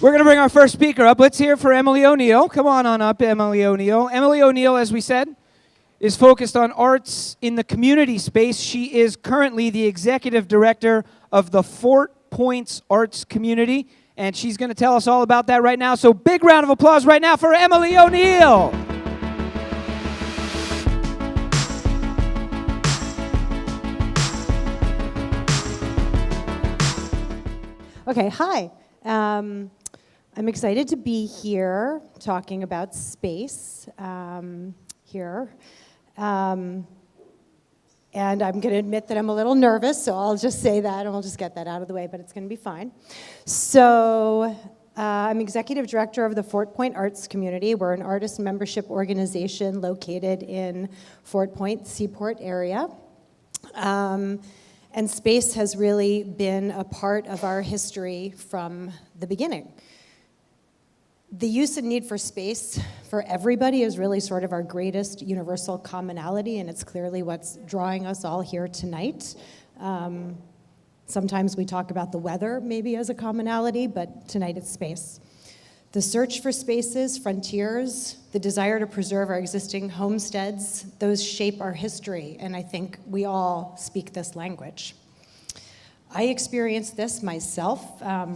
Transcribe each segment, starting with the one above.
We're going to bring our first speaker up. Let's hear for Emily O'Neill. Come on up, Emily O'Neill. Emily O'Neill, as we said, is focused on arts in the community space. She is currently the executive director of the Fort Points Arts Community, and she's going to tell us all about that right now. So big round of applause right now for Emily O'Neill. Okay, hi. I'm excited to be here talking about space here. And I'm going to admit that I'm a little nervous, so I'll just say that and we'll just get that out of the way, but it's going to be fine. So I'm executive director of the Fort Point Arts Community. We're an artist membership organization located in Fort Point, Seaport area. And space has really been a part of our history from the beginning. The use and need for space for everybody is really sort of our greatest universal commonality, and it's clearly what's drawing us all here tonight. Sometimes we talk about the weather maybe as a commonality, but tonight it's space. The search for spaces, frontiers, the desire to preserve our existing homesteads, those shape our history, and I think we all speak this language. I experienced this myself. I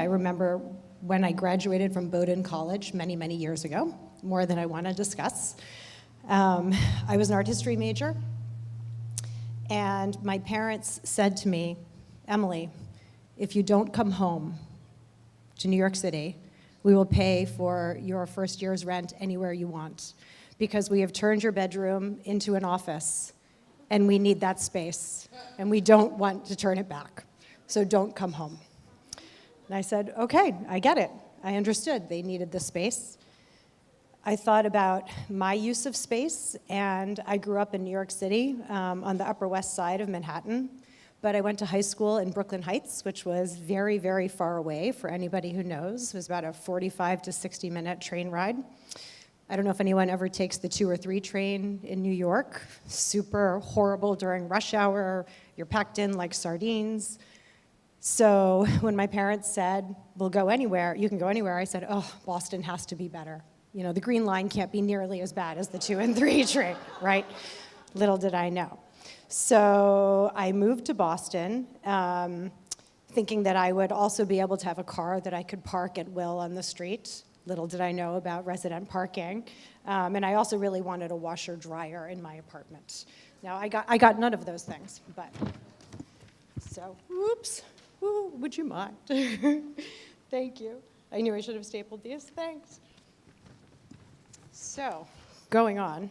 remember when I graduated from Bowdoin College many, many years ago, more than I want to discuss. I was an art history major, and my parents said to me, Emily, if you don't come home to New York City, we will pay for your first year's rent anywhere you want, because we have turned your bedroom into an office, and we need that space, and we don't want to turn it back, so don't come home. And I said, okay, I get it. I understood they needed the space. I thought about my use of space, and I grew up in New York City on the Upper West Side of Manhattan, but I went to high school in Brooklyn Heights, which was very, very far away for anybody who knows. It was about a 45 to 60-minute train ride. I don't know if anyone ever takes the 2 or 3 train in New York. Super horrible during rush hour. You're packed in like sardines. So when my parents said, we'll go anywhere, you can go anywhere, I said, oh, Boston has to be better. You know, the Green Line can't be nearly as bad as the 2 and 3 train, right? Little did I know. So I moved to Boston, thinking that I would also be able to have a car that I could park at will on the street. Little did I know about resident parking. And I also really wanted a washer dryer in my apartment. Now, I got none of those things, but so, whoops. Ooh, would you mind? Thank you. I knew I should have stapled these. Thanks. So, going on.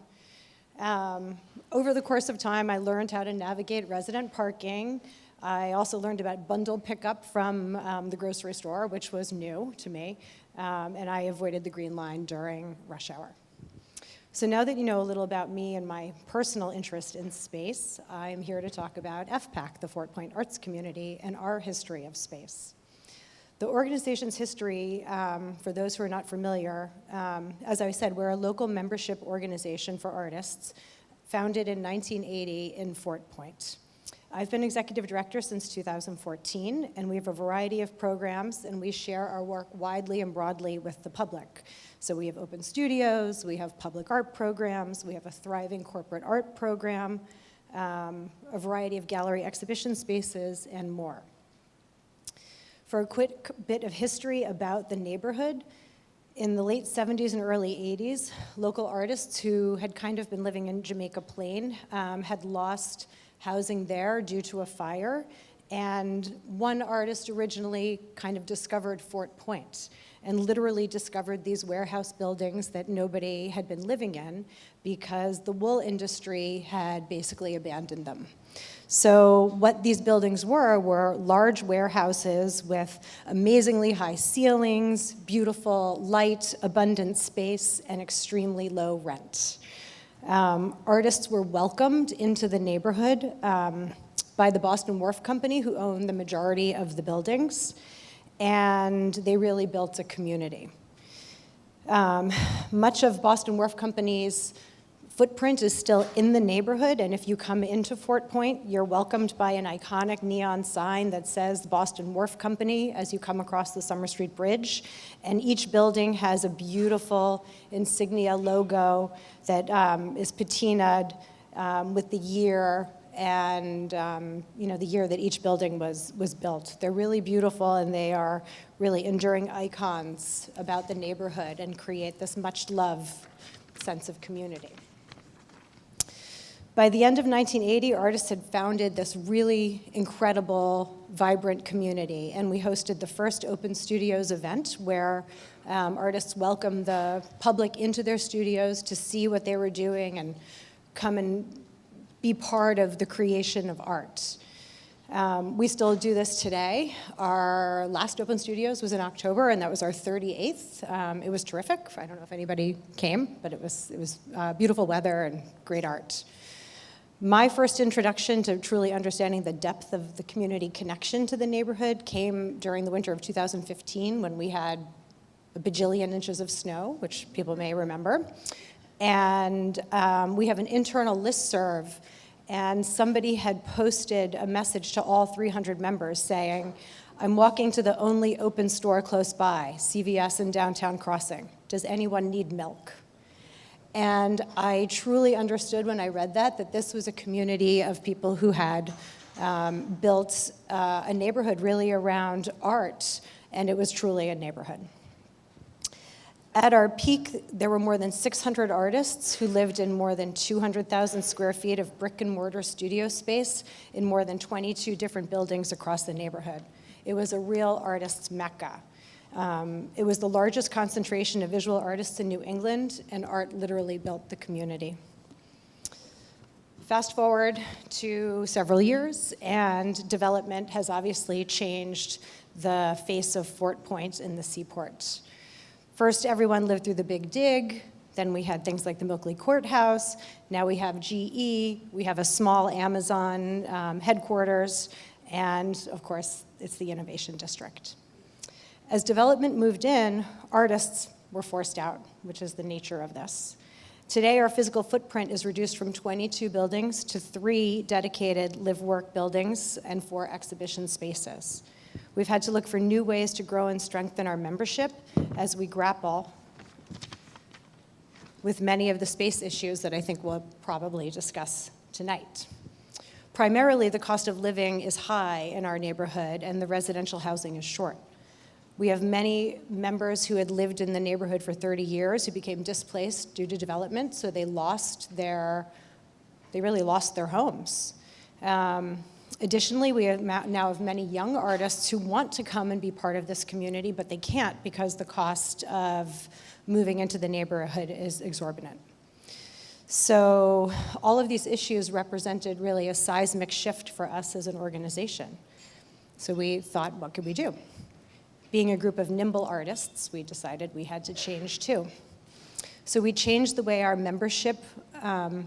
Over the course of time, I learned how to navigate resident parking. I also learned about bundle pickup from the grocery store, which was new to me. And I avoided the Green Line during rush hour. So now that you know a little about me and my personal interest in space, I'm here to talk about FPAC, the Fort Point Arts Community, and our history of space. The organization's history, for those who are not familiar, as I said, we're a local membership organization for artists, founded in 1980 in Fort Point. I've been executive director since 2014, and we have a variety of programs, and we share our work widely and broadly with the public. So we have open studios, we have public art programs, we have a thriving corporate art program, a variety of gallery exhibition spaces, and more. For a quick bit of history about the neighborhood, in the late 70s and early 80s, local artists who had kind of been living in Jamaica Plain had lost housing there due to a fire, and one artist originally kind of discovered Fort Point and literally discovered these warehouse buildings that nobody had been living in because the wool industry had basically abandoned them. So what these buildings were large warehouses with amazingly high ceilings, beautiful light, abundant space, and extremely low rent. Artists were welcomed into the neighborhood by the Boston Wharf Company, who owned the majority of the buildings, and they really built a community. Much of Boston Wharf Company's footprint is still in the neighborhood, and if you come into Fort Point, you're welcomed by an iconic neon sign that says the Boston Wharf Company as you come across the Summer Street Bridge. And each building has a beautiful insignia logo that is patinaed with the year and the year that each building was built. They're really beautiful, and they are really enduring icons about the neighborhood and create this much love sense of community. By the end of 1980, artists had founded this really incredible, vibrant community, and we hosted the first Open Studios event where artists welcomed the public into their studios to see what they were doing and come and be part of the creation of art. We still do this today. Our last Open Studios was in October, and that was our 38th. It was terrific. I don't know if anybody came, but it was beautiful weather and great art. My first introduction to truly understanding the depth of the community connection to the neighborhood came during the winter of 2015 when we had a bajillion inches of snow, which people may remember. And we have an internal listserv, and somebody had posted a message to all 300 members saying, "I'm walking to the only open store close by, CVS in Downtown Crossing. Does anyone need milk?" And I truly understood when I read that this was a community of people who had built a neighborhood really around art, and it was truly a neighborhood. At our peak, there were more than 600 artists who lived in more than 200,000 square feet of brick and mortar studio space in more than 22 different buildings across the neighborhood. It was a real artist's mecca. It was the largest concentration of visual artists in New England, and art literally built the community. Fast forward to several years, and development has obviously changed the face of Fort Point in the seaport. First, everyone lived through the Big Dig. Then we had things like the Milkley Courthouse. Now we have GE. We have a small Amazon headquarters. And, of course, it's the Innovation District. As development moved in, artists were forced out, which is the nature of this. Today, our physical footprint is reduced from 22 buildings to 3 dedicated live-work buildings and 4 exhibition spaces. We've had to look for new ways to grow and strengthen our membership as we grapple with many of the space issues that I think we'll probably discuss tonight. Primarily, the cost of living is high in our neighborhood, and the residential housing is short. We have many members who had lived in the neighborhood for 30 years who became displaced due to development, so they really lost their homes. Additionally, we now have many young artists who want to come and be part of this community, but they can't because the cost of moving into the neighborhood is exorbitant. So all of these issues represented really a seismic shift for us as an organization. So we thought, what could we do? Being a group of nimble artists, we decided we had to change too. So we changed the way our membership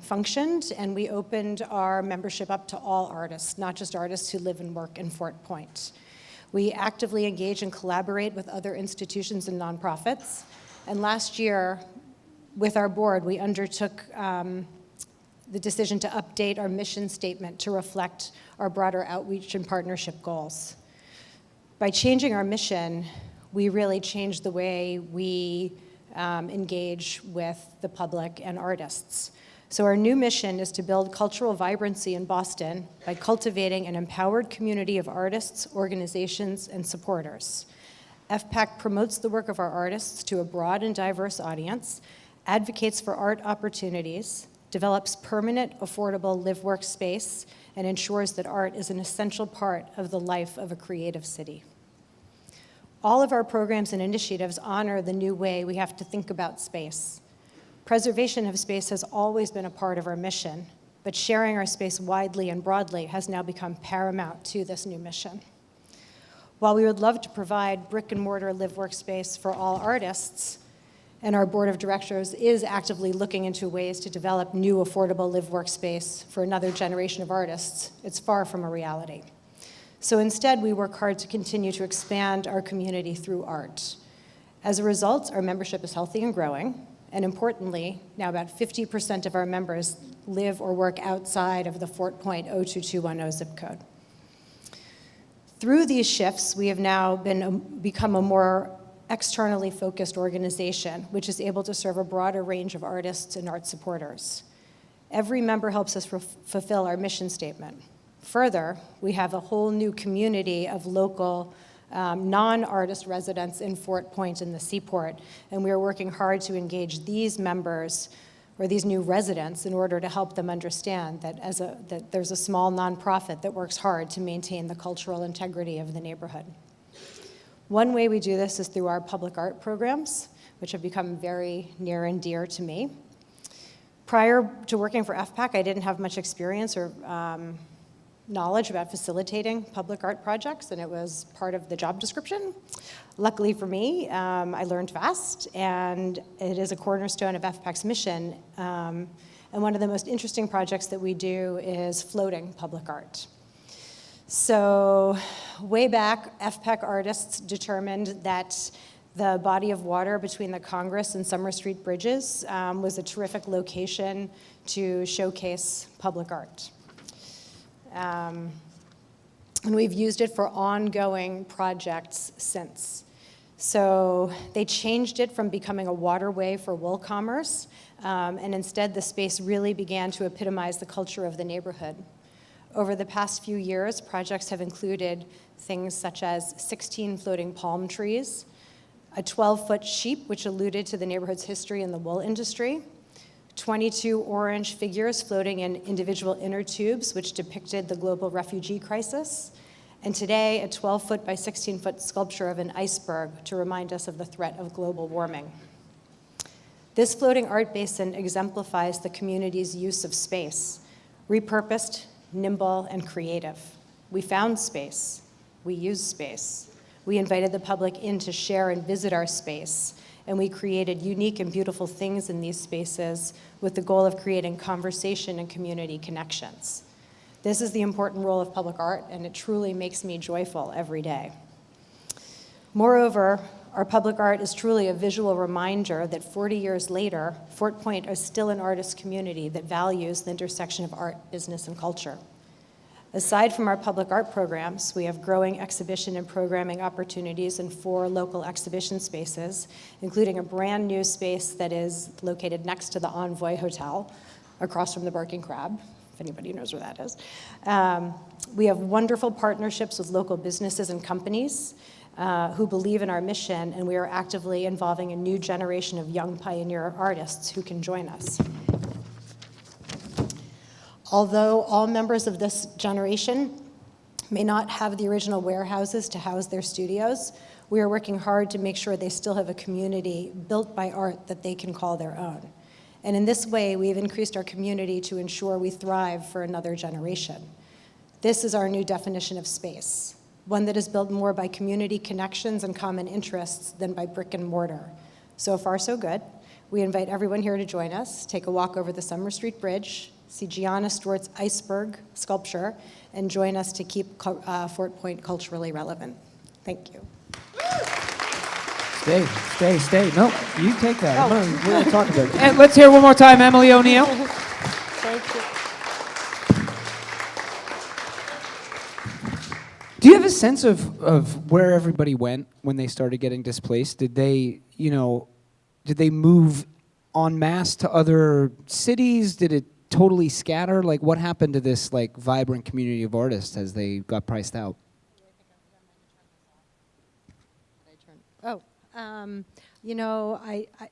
functioned, and we opened our membership up to all artists, not just artists who live and work in Fort Point. We actively engage and collaborate with other institutions and nonprofits. And last year, with our board, we undertook the decision to update our mission statement to reflect our broader outreach and partnership goals. By changing our mission, we really changed the way we engage with the public and artists. So our new mission is to build cultural vibrancy in Boston by cultivating an empowered community of artists, organizations, and supporters. FPAC promotes the work of our artists to a broad and diverse audience, advocates for art opportunities, develops permanent, affordable live-work space, and ensures that art is an essential part of the life of a creative city. All of our programs and initiatives honor the new way we have to think about space. Preservation of space has always been a part of our mission, but sharing our space widely and broadly has now become paramount to this new mission. While we would love to provide brick and mortar live-work space for all artists, and our board of directors is actively looking into ways to develop new affordable live-work space for another generation of artists, it's far from a reality. So instead, we work hard to continue to expand our community through art. As a result, our membership is healthy and growing, And importantly, now about 50% of our members live or work outside of the Fort Point 02210 zip code. Through these shifts, we have now become a more externally focused organization, which is able to serve a broader range of artists and art supporters. Every member helps us fulfill our mission statement. Further, we have a whole new community of local non-artist residents in Fort Point and the Seaport, and we are working hard to engage these members or these new residents in order to help them understand that there's a small nonprofit that works hard to maintain the cultural integrity of the neighborhood. One way we do this is through our public art programs, which have become very near and dear to me. Prior to working for FPAC, I didn't have much experience or knowledge about facilitating public art projects, and it was part of the job description. Luckily for me, I learned fast, and it is a cornerstone of FPAC's mission. And one of the most interesting projects that we do is floating public art. So way back, FPAC artists determined that the body of water between the Congress and Summer Street bridges was a terrific location to showcase public art. And we've used it for ongoing projects since. So they changed it from becoming a waterway for wool commerce, and instead the space really began to epitomize the culture of the neighborhood. Over the past few years, projects have included things such as 16 floating palm trees, a 12-foot sheep, which alluded to the neighborhood's history in the wool industry, 22 orange figures floating in individual inner tubes, which depicted the global refugee crisis, and today a 12-foot by 16-foot sculpture of an iceberg to remind us of the threat of global warming. This floating art basin exemplifies the community's use of space, repurposed, nimble, and creative. We found space. We used space. We invited the public in to share and visit our space, and we created unique and beautiful things in these spaces with the goal of creating conversation and community connections. This is the important role of public art, and it truly makes me joyful every day. Moreover, our public art is truly a visual reminder that 40 years later, Fort Point is still an artist community that values the intersection of art, business, and culture. Aside from our public art programs, we have growing exhibition and programming opportunities in 4 local exhibition spaces, including a brand new space that is located next to the Envoy Hotel, across from the Barking Crab, if anybody knows where that is. We have wonderful partnerships with local businesses and companies who believe in our mission, and we are actively involving a new generation of young pioneer artists who can join us. Although all members of this generation may not have the original warehouses to house their studios, we are working hard to make sure they still have a community built by art that they can call their own. And in this way, we've increased our community to ensure we thrive for another generation. This is our new definition of space, one that is built more by community connections and common interests than by brick and mortar. So far, so good. We invite everyone here to join us, take a walk over the Summer Street Bridge, see Gianna Stewart's iceberg sculpture, and join us to keep Fort Point culturally relevant. Thank you. Stay. No, you take that. Oh. We're going to talk about it. And let's hear one more time, Emily O'Neill. Thank you. Do you have a sense of where everybody went when they started getting displaced? Did they move en masse to other cities? Did it totally scatter? Like, what happened to this vibrant community of artists as they got priced out?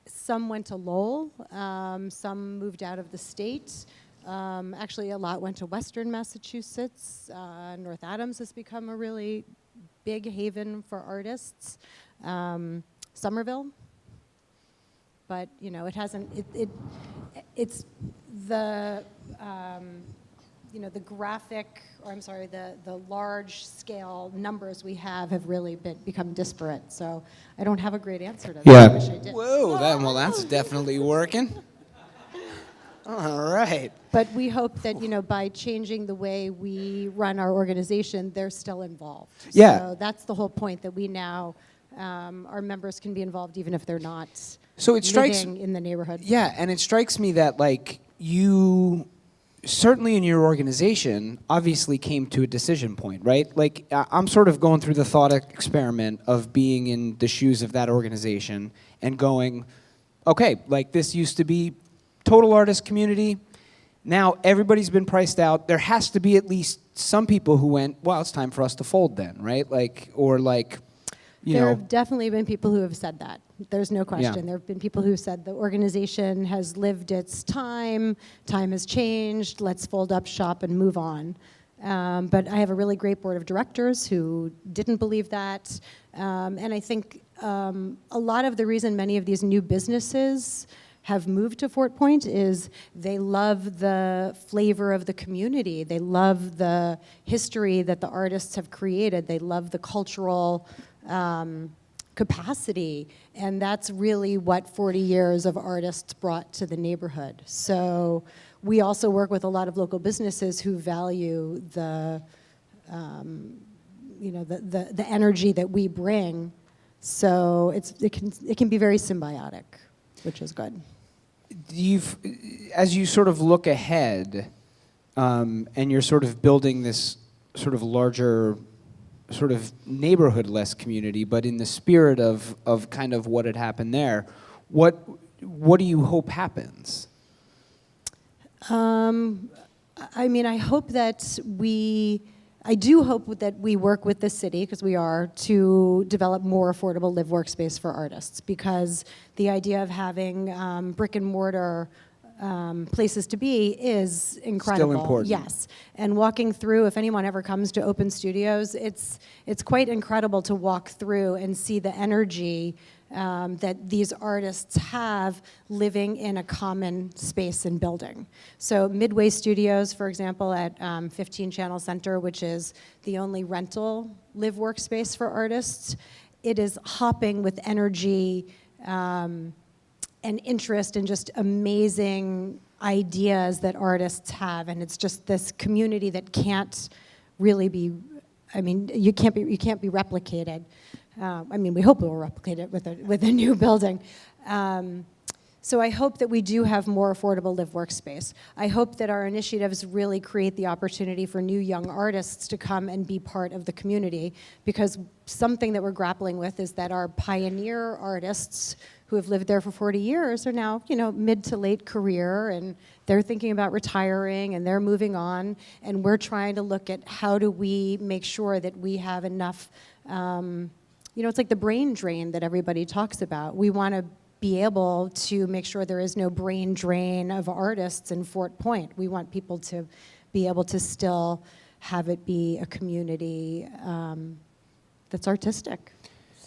Some went to Lowell, some moved out of the state. Actually, a lot went to Western Massachusetts. North Adams has become a really big haven for artists. Somerville. But, it hasn't, it's the, the graphic, the large scale numbers we have really become disparate. So I don't have a great answer to that. Yeah. I wish I did. Whoa, that's definitely working. All right. But we hope that, by changing the way we run our organization, they're still involved. Yeah. So that's the whole point, that we now, our members can be involved even if they're not So it strikes living in the neighborhood. Yeah, and it strikes me that like you certainly in your organization obviously came to a decision point, right? Like I'm sort of going through the thought experiment of being in the shoes of that organization and going, okay, like this used to be total artist community. Now everybody's been priced out. There has to be at least some people who went, well, it's time for us to fold then, right? Like, or like, There have definitely been people who have said that. There's no question. Yeah. There have been people who said the organization has lived its time has changed, let's fold up shop and move on. But I have a really great board of directors who didn't believe that. And I think a lot of the reason many of these new businesses have moved to Fort Point is they love the flavor of the community. They love the history that the artists have created. They love the cultural capacity, and that's really what 40 years of artists brought to the neighborhood. So we also work with a lot of local businesses who value the, the energy that we bring. So it can be very symbiotic, which is good. As you sort of look ahead, and you're sort of building this sort of larger sort of neighborhood-less community, but in the spirit of kind of what had happened there, what do you hope happens? I mean, I do hope that we work with the city, because we are, to develop more affordable live workspace for artists, because the idea of having brick and mortar places to be is incredible. Still important. Yes, and walking through, if anyone ever comes to Open Studios, it's quite incredible to walk through and see the energy that these artists have living in a common space and building. So Midway Studios, for example, at 15 Channel Center, which is the only rental live workspace for artists, it is hopping with energy and interest and just amazing ideas that artists have, and it's just this community that can't really be, I mean, you can't be replicated. I mean, we hope we'll replicate it with a new building. So I hope that we do have more affordable live workspace. I hope that our initiatives really create the opportunity for new young artists to come and be part of the community, because something that we're grappling with is that our pioneer artists who have lived there for 40 years are now, mid to late career, and they're thinking about retiring and they're moving on, and we're trying to look at how do we make sure that we have enough, it's like the brain drain that everybody talks about. We want to be able to make sure there is no brain drain of artists in Fort Point. We want people to be able to still have it be a community that's artistic.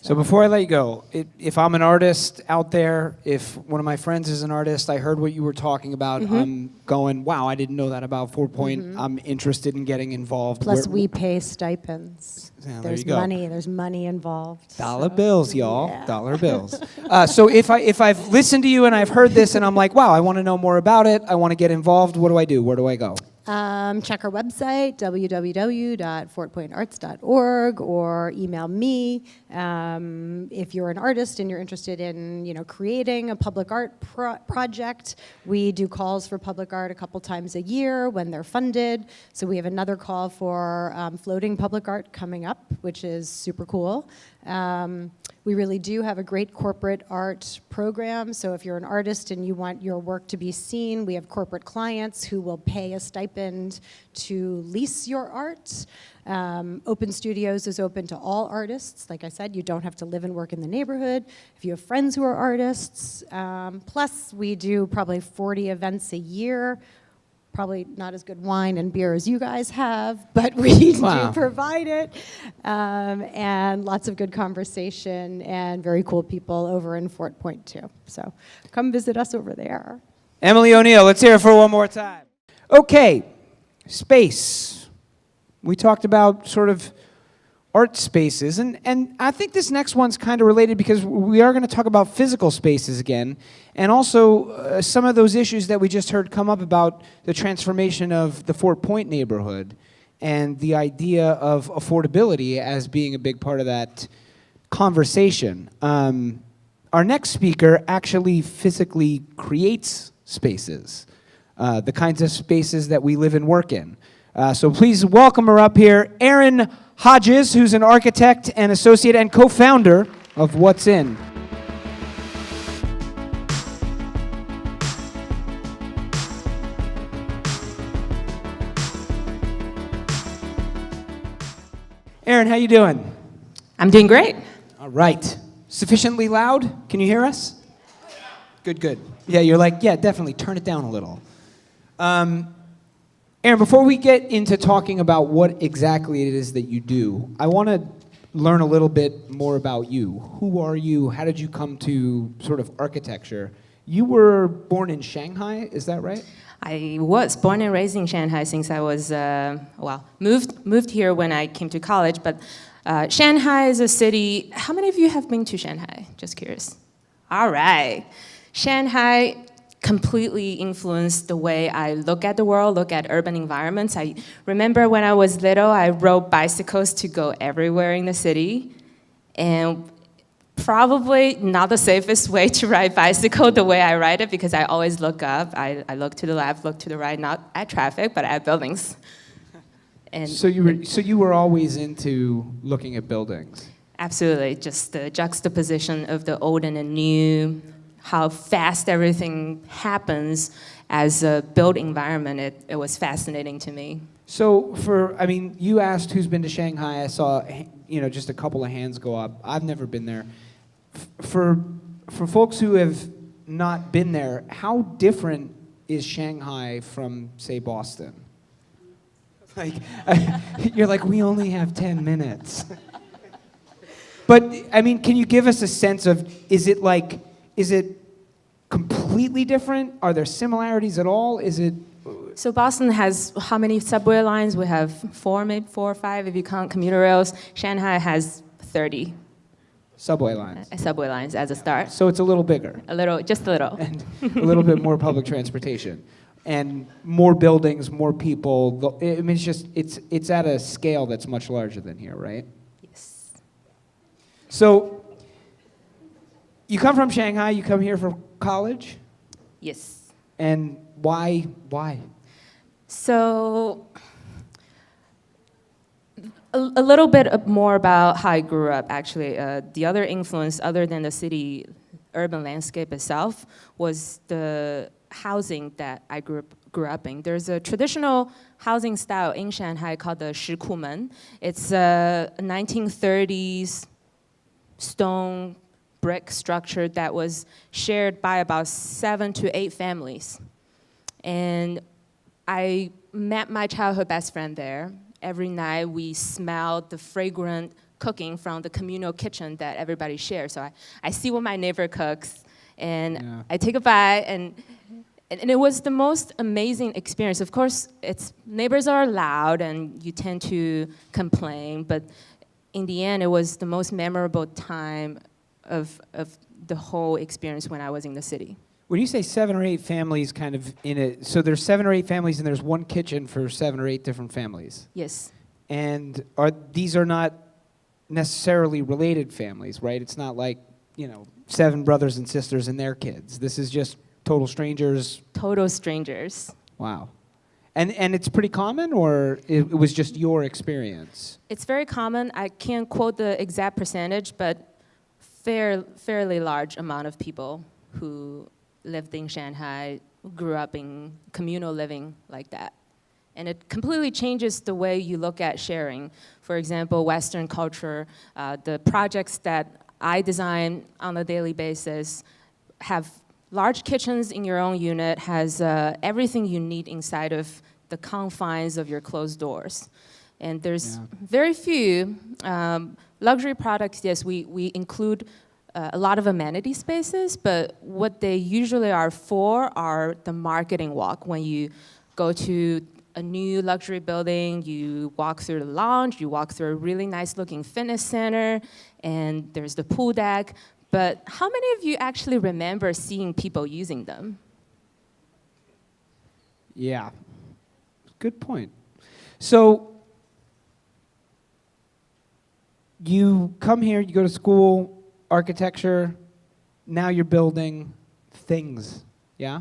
So before I let you go, if I'm an artist out there, if one of my friends is an artist, I heard what you were talking about, I'm going, wow, I didn't know that about Fort Point. I'm interested in getting involved. Plus we pay stipends. Yeah, there's money involved. Dollar bills, y'all. Yeah. Dollar bills. So if I've listened to you and I've heard this and I'm like, wow, I want to know more about it, I want to get involved, what do I do? Where do I go? Check our website, www.fortpointarts.org, or email me. If you're an artist and you're interested in, creating a public art project, we do calls for public art a couple times a year when they're funded. So we have another call for floating public art coming up, which is super cool. We really do have a great corporate art program. So if you're an artist and you want your work to be seen, we have corporate clients who will pay a stipend to lease your art. Open Studios is open to all artists. Like I said, you don't have to live and work in the neighborhood. If you have friends who are artists, plus we do probably 40 events a year. Probably not as good wine and beer as you guys have, but we do provide it. And lots of good conversation and very cool people over in Fort Point too. So come visit us over there. Emily O'Neill, let's hear it for one more time. Okay, space. We talked about sort of art spaces, and I think this next one's kind of related because we are going to talk about physical spaces again, and also some of those issues that we just heard come up about the transformation of the Fort Point neighborhood and the idea of affordability as being a big part of that conversation. our next speaker actually physically creates spaces, the kinds of spaces that we live and work in. So please welcome her up here, Aeron Hodges, who's an architect and associate and co-founder of What's In. Aeron, how you doing? I'm doing great. All right. Sufficiently loud? Can you hear us? Good, good. Yeah, you're like, yeah, definitely. Turn it down a little. Aeron, before we get into talking about what exactly it is that you do, I want to learn a little bit more about you. Who are you? How did you come to sort of architecture? You were born in Shanghai, is that right? I was born and raised in Shanghai since I was, moved here when I came to college, but Shanghai is a city. How many of you have been to Shanghai? Just curious. All right. Shanghai completely influenced the way I look at the world, look at urban environments. I remember when I was little, I rode bicycles to go everywhere in the city, and probably not the safest way to ride bicycle the way I ride it, because I always look up. I look to the left, look to the right, not at traffic, but at buildings. And So you were always into looking at buildings? absolutely, just the juxtaposition of the old and the new, how fast everything happens as a built environment, it was fascinating to me. So you asked who's been to Shanghai. I saw, just a couple of hands go up. I've never been there. For folks who have not been there, how different is Shanghai from, say, Boston? Like, you're like, we only have 10 minutes. But, can you give us a sense of, is it completely different? Are there similarities at all? So Boston has how many subway lines? We have maybe four or five if you count commuter rails. Shanghai has 30 subway lines. Subway lines as a start. So it's a little bigger. Just a little. And a little bit more public transportation. And more buildings, more people. It's at a scale that's much larger than here, right? Yes. So you come from Shanghai, you come here for college? Yes. And why? So a little bit more about how I grew up, actually. The other influence, other than the city urban landscape itself, was the housing that I grew up in. There's a traditional housing style in Shanghai called the Shikumen. It's a 1930s stone brick structure that was shared by about 7 to 8 families. And I met my childhood best friend there. Every night we smelled the fragrant cooking from the communal kitchen that everybody shares. So I see what my neighbor cooks, and I take a bite, and it was the most amazing experience. Of course, neighbors are loud, and you tend to complain, but in the end, it was the most memorable time of the whole experience when I was in the city. When you say 7 or 8 families kind of in it, so there's 7 or 8 families and there's one kitchen for 7 or 8 different families? Yes. And these are not necessarily related families, right? It's not like, 7 brothers and sisters and their kids. This is just total strangers? Total strangers. Wow. And it's pretty common, or it was just your experience? It's very common. I can't quote the exact percentage, but fairly large amount of people who lived in Shanghai grew up in communal living like that. And it completely changes the way you look at sharing. For example, Western culture, the projects that I design on a daily basis have large kitchens in your own unit, has everything you need inside of the confines of your closed doors. And there's very few luxury products. Yes, we include a lot of amenity spaces, but what they usually are for are the marketing walk. When you go to a new luxury building, you walk through the lounge, you walk through a really nice looking fitness center, and there's the pool deck. But how many of you actually remember seeing people using them? Yeah, good point. So you come here, you go to school, architecture, now you're building things, yeah?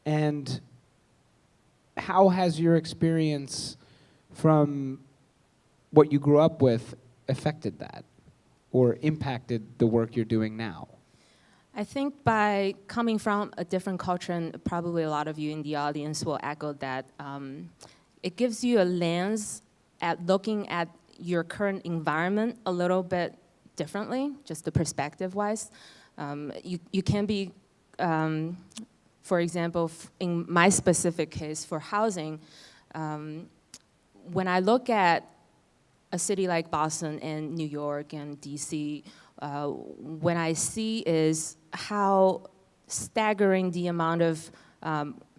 And how has your experience from what you grew up with affected that or impacted the work you're doing now? I think by coming from a different culture, and probably a lot of you in the audience will echo that, it gives you a lens at looking at your current environment a little bit differently, just the perspective-wise. You can be, for example, in my specific case for housing, when I look at a city like Boston and New York and DC, when I see is how staggering the amount of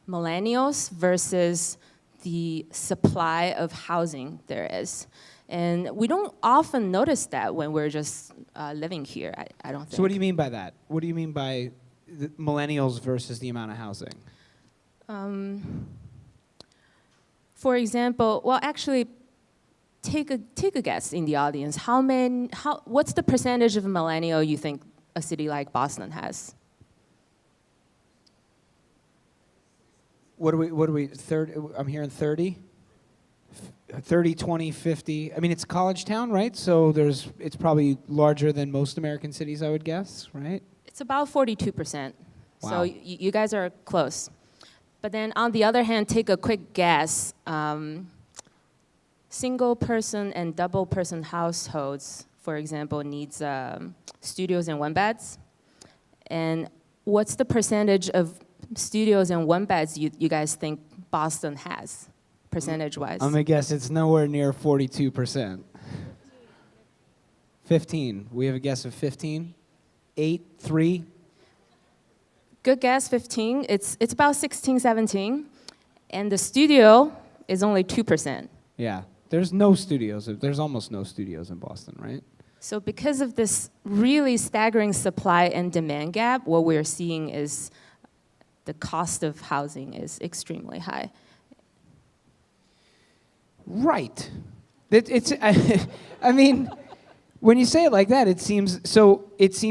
millennials versus the supply of housing there is. And we don't often notice that when we're just living here, I don't think. So what do you mean by that? What do you mean by the millennials versus the amount of housing? For example, well, actually, take a guess in the audience. What's the percentage of millennial you think a city like Boston has? What do we, I'm hearing 30? 30, 20, 50. I mean, it's a college town, right? So it's probably larger than most American cities, I would guess, right? It's about 42%. Wow. So you guys are close. But then on the other hand, take a quick guess. Single person and double person households, for example, needs studios and one beds. And what's the percentage of studios and one beds you guys think Boston has, percentage-wise? I'm gonna guess it's nowhere near 42%. 15. We have a guess of 15. 8, 3. Good guess, 15. It's about 16, 17. And the studio is only 2%. Yeah. There's no studios. There's almost no studios in Boston, right? So because of this really staggering supply and demand gap, what we're seeing is the cost of housing is extremely high. Right. I mean, when you say it like that, it seems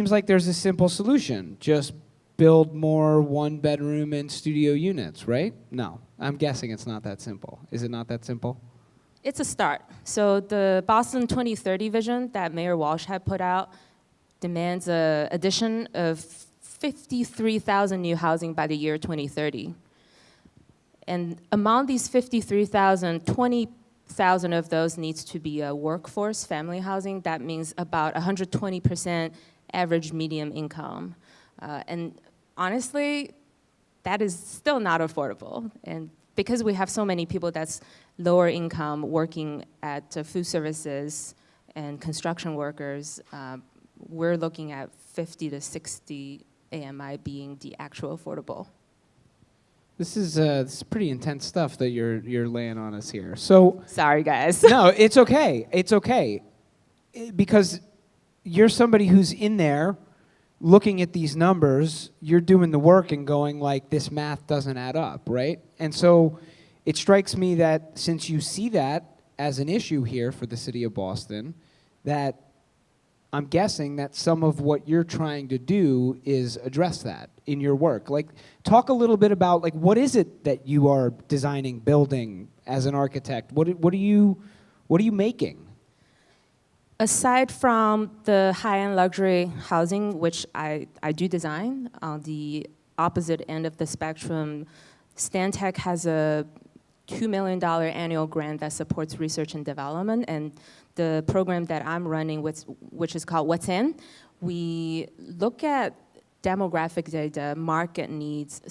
like there's a simple solution. Just build more one-bedroom and studio units, right? No. I'm guessing it's not that simple. Is it not that simple? It's a start. So the Boston 2030 vision that Mayor Walsh had put out demands an addition of 53,000 new housing by the year 2030. And among these 53,000, 20,000 of those needs to be a workforce family housing. That means about 120% average median income. And honestly, that is still not affordable. And because we have so many people that's lower income working at food services and construction workers, we're looking at 50 to 60 AMI being the actual affordable. This is pretty intense stuff that you're laying on us here. So sorry, guys. No, it's okay. It's okay. Because you're somebody who's in there looking at these numbers, you're doing the work and going like, this math doesn't add up, right? And so it strikes me that since you see that as an issue here for the city of Boston, that I'm guessing that some of what you're trying to do is address that in your work. Like, talk a little bit about, like, what is it that you are designing, building as an architect? What are you making? Aside from the high-end luxury housing, which I do design, on the opposite end of the spectrum, Stantec has a $2 million annual grant that supports research and development, and the program that I'm running, which is called What's In, we look at demographic data, market needs,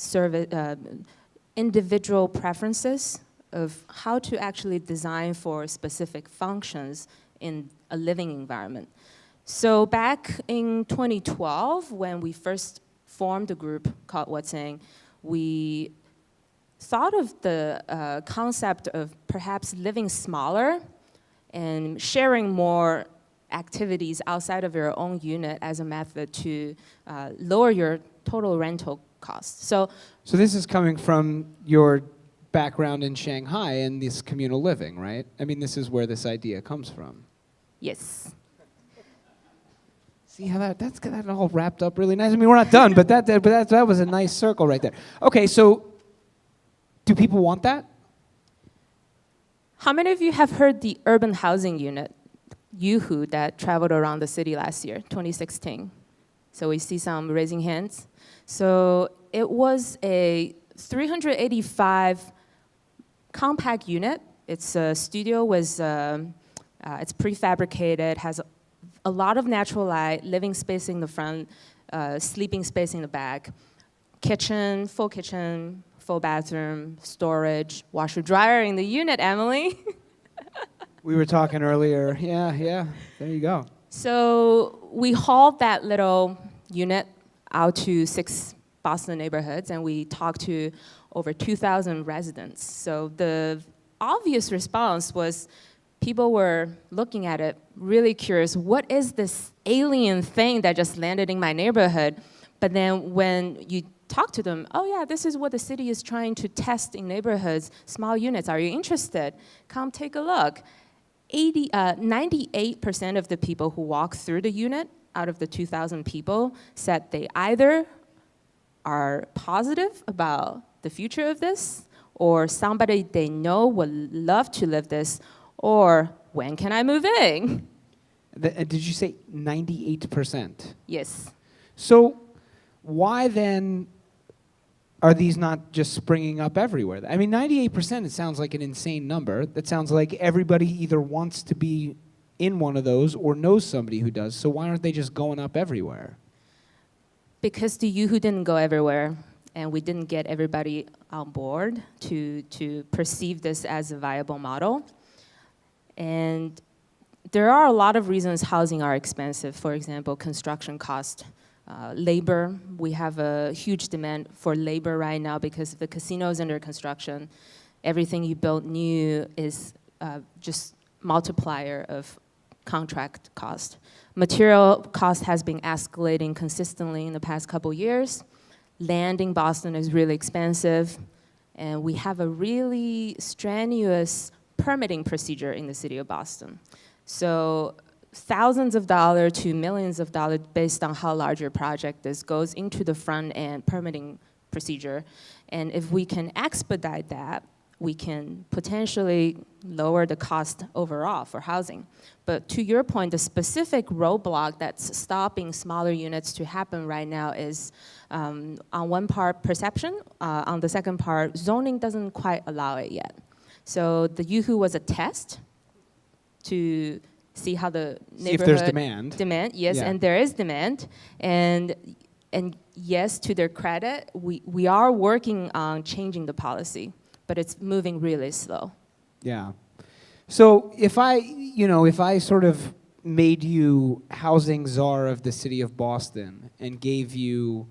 individual preferences of how to actually design for specific functions in a living environment. So back in 2012, when we first formed a group called What's In, we thought of the concept of perhaps living smaller and sharing more activities outside of your own unit as a method to lower your total rental costs. So this is coming from your background in Shanghai and this communal living, right? I mean, this is where this idea comes from. yes. See how that's got that all wrapped up really nice. I mean, we're not done, but that was a nice circle right there. Okay, so do people want that? How many of you have heard the urban housing unit, UHU, that traveled around the city last year, 2016? So we see some raising hands. So it was a 385 compact unit. It's a studio with, it's prefabricated, has a lot of natural light, living space in the front, sleeping space in the back, full kitchen, full bathroom, storage, washer dryer in the unit, Emily. We were talking earlier. Yeah, there you go. So we hauled that little unit out to 6 Boston neighborhoods, and we talked to over 2,000 residents. So the obvious response was people were looking at it, really curious, what is this alien thing that just landed in my neighborhood? But then when you talk to them, oh yeah, this is what the city is trying to test in neighborhoods, small units, are you interested? Come take a look. 98% of the people who walk through the unit, out of the 2,000 people, said they either are positive about the future of this, or somebody they know would love to live this, or when can I move in? Did you say 98%? Yes. So why then are these not just springing up everywhere? I mean, 98%, it sounds like an insane number. That sounds like everybody either wants to be in one of those or knows somebody who does. So why aren't they just going up everywhere? Because the YooHoo didn't go everywhere, and we didn't get everybody on board to perceive this as a viable model. And there are a lot of reasons housing are expensive. For example, construction cost, labor. We have a huge demand for labor right now because the casino is under construction. Everything you build new is just multiplier of contract cost. Material cost has been escalating consistently in the past couple years. Land in Boston is really expensive, and we have a really strenuous permitting procedure in the city of Boston. So thousands of dollars to millions of dollars based on how large your project is goes into the front end permitting procedure. And if we can expedite that, we can potentially lower the cost overall for housing. But to your point, the specific roadblock that's stopping smaller units to happen right now is on one part perception, on the second part, zoning doesn't quite allow it yet. So the YooHoo was a test to see how the neighborhood... See if there's demand. Demand, yes, yeah. And there is demand. And yes, to their credit, we are working on changing the policy, but it's moving really slow. Yeah. So if I sort of made you housing czar of the city of Boston and gave you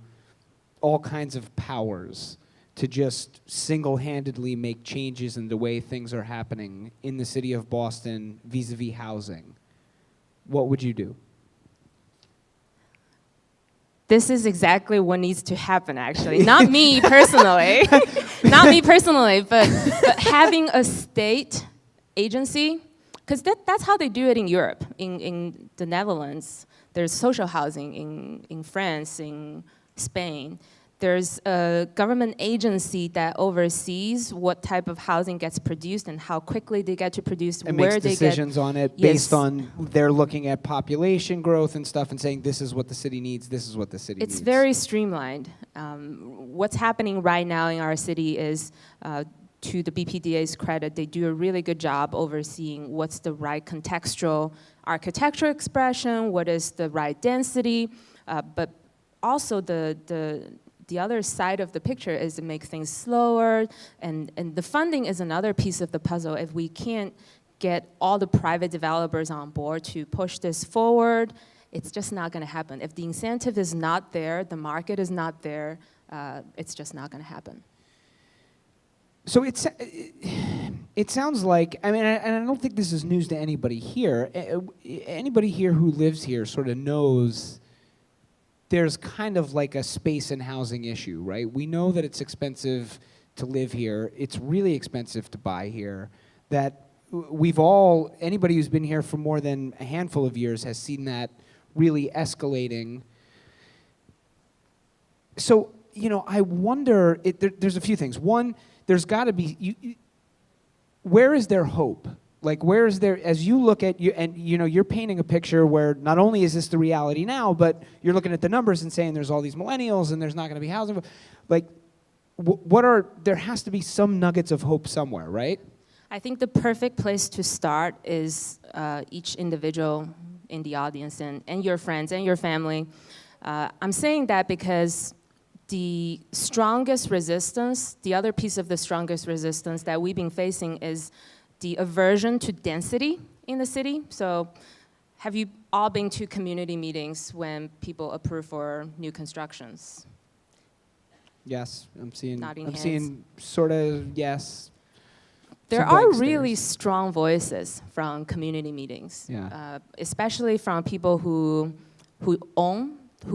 all kinds of powers to just single-handedly make changes in the way things are happening in the city of Boston vis-a-vis housing, what would you do? This is exactly what needs to happen, actually. Not me personally. Not me personally, but having a state agency, because that's how they do it in Europe, in the Netherlands. There's social housing in France, in Spain. There's a government agency that oversees what type of housing gets produced and how quickly they get to produce, and where makes they decisions on it based on they're looking at population growth and stuff and saying this is what the city needs, this is what the city needs. It's very streamlined. What's happening right now in our city is, to the BPDA's credit, they do a really good job overseeing what's the right contextual architectural expression, what is the right density, but also the other side of the picture is to make things slower, and the funding is another piece of the puzzle. If we can't get all the private developers on board to push this forward, it's just not going to happen. If the incentive is not there, the market is not there, it's just not going to happen. So it sounds like, I mean, and I don't think this is news to anybody here. Anybody here who lives here sort of knows there's kind of like a space and housing issue, right? We know that it's expensive to live here. It's really expensive to buy here. That anybody who's been here for more than a handful of years has seen that really escalating. So, I wonder, there's a few things. One, there's got to be, where is there hope? Like, where is there, as you look at, you're painting a picture where not only is this the reality now, but you're looking at the numbers and saying there's all these millennials and there's not going to be housing. Like, there has to be some nuggets of hope somewhere, right? I think the perfect place to start is each individual in the audience and your friends and your family. I'm saying that because the strongest resistance, the other piece of the strongest resistance that we've been facing is the aversion to density in the city. So have you all been to community meetings when people approve for new constructions? Yes, I'm Nodding hands. seeing sort of, yes. There Some are blank really stares. strong voices from community meetings, Yeah. especially from people who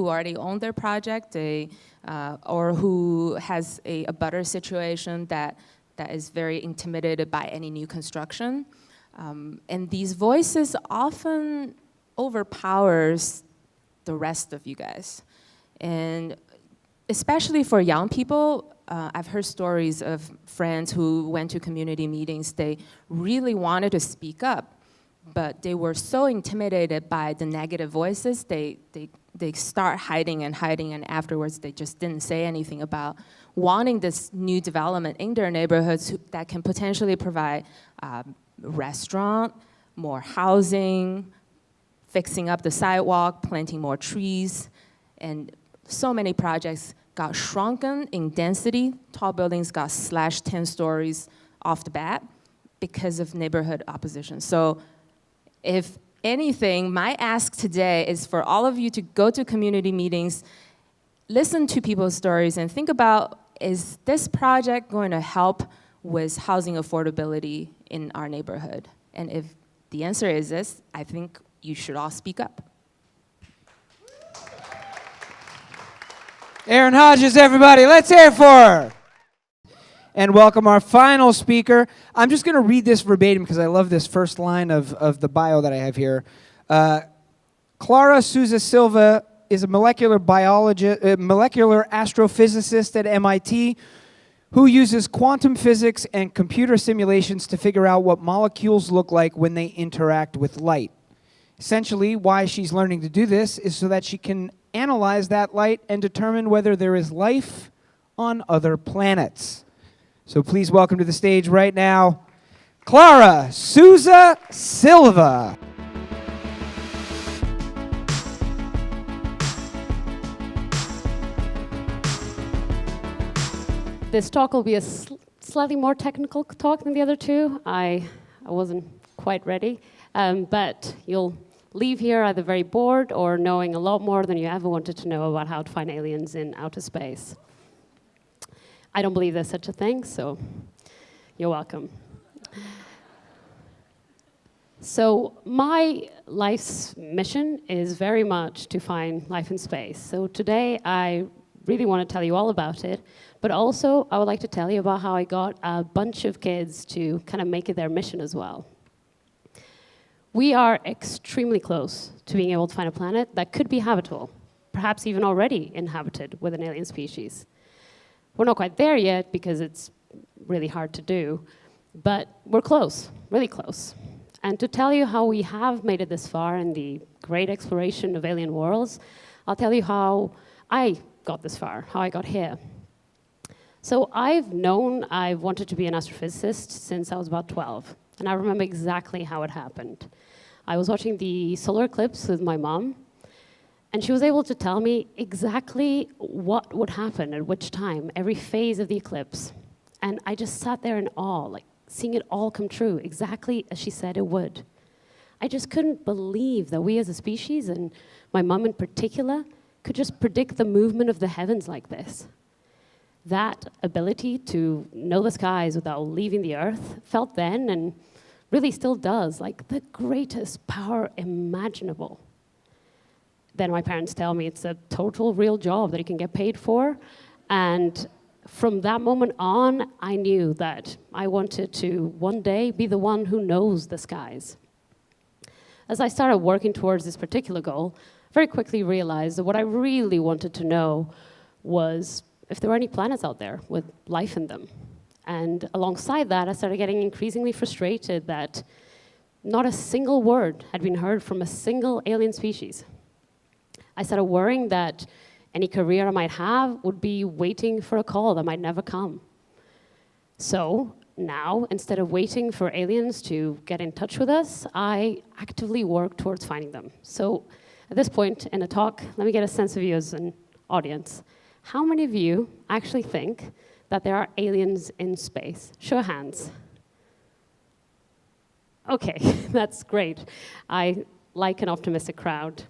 already own their project, or who has a butter situation that is very intimidated by any new construction. And these voices often overpowers the rest of you guys. And especially for young people, I've heard stories of friends who went to community meetings. They really wanted to speak up, but they were so intimidated by the negative voices, they start hiding, and afterwards they just didn't say anything about wanting this new development in their neighborhoods that can potentially provide restaurant, more housing, fixing up the sidewalk, planting more trees, and so many projects got shrunken in density. Tall buildings got slashed 10 stories off the bat because of neighborhood opposition. So if anything, my ask today is for all of you to go to community meetings, listen to people's stories, and think about, is this project going to help with housing affordability in our neighborhood? And if the answer is yes, I think you should all speak up. Aeron Hodges, everybody, let's hear it for her. And welcome our final speaker. I'm just going to read this verbatim because I love this first line of the bio that I have here. Clara Sousa-Silva is a molecular astrophysicist at MIT who uses quantum physics and computer simulations to figure out what molecules look like when they interact with light. Essentially, why she's learning to do this is so that she can analyze that light and determine whether there is life on other planets. So please welcome to the stage right now, Clara Sousa-Silva. This talk will be a slightly more technical talk than the other two. I wasn't quite ready, but you'll leave here either very bored or knowing a lot more than you ever wanted to know about how to find aliens in outer space. I don't believe there's such a thing, so you're welcome. So my life's mission is very much to find life in space. So today I really want to tell you all about it, but also I would like to tell you about how I got a bunch of kids to kind of make it their mission as well. We are extremely close to being able to find a planet that could be habitable, perhaps even already inhabited with an alien species. We're not quite there yet because it's really hard to do, but we're close, really close. And to tell you how we have made it this far in the great exploration of alien worlds, I'll tell you how I got this far, how I got here. So I've wanted to be an astrophysicist since I was about 12, and I remember exactly how it happened. I was watching the solar eclipse with my mom, and she was able to tell me exactly what would happen at which time, every phase of the eclipse. And I just sat there in awe, like seeing it all come true, exactly as she said it would. I just couldn't believe that we as a species, and my mom in particular, could just predict the movement of the heavens like this. That ability to know the skies without leaving the Earth felt then, and really still does, like the greatest power imaginable. Then my parents tell me it's a total real job that you can get paid for. And from that moment on, I knew that I wanted to one day be the one who knows the skies. As I started working towards this particular goal, very quickly realized that what I really wanted to know was if there were any planets out there with life in them. And alongside that, I started getting increasingly frustrated that not a single word had been heard from a single alien species. I started worrying that any career I might have would be waiting for a call that might never come. So now, instead of waiting for aliens to get in touch with us, I actively work towards finding them. So at this point in the talk, let me get a sense of you as an audience. How many of you actually think that there are aliens in space? Show of hands. Okay, that's great. I like an optimistic crowd.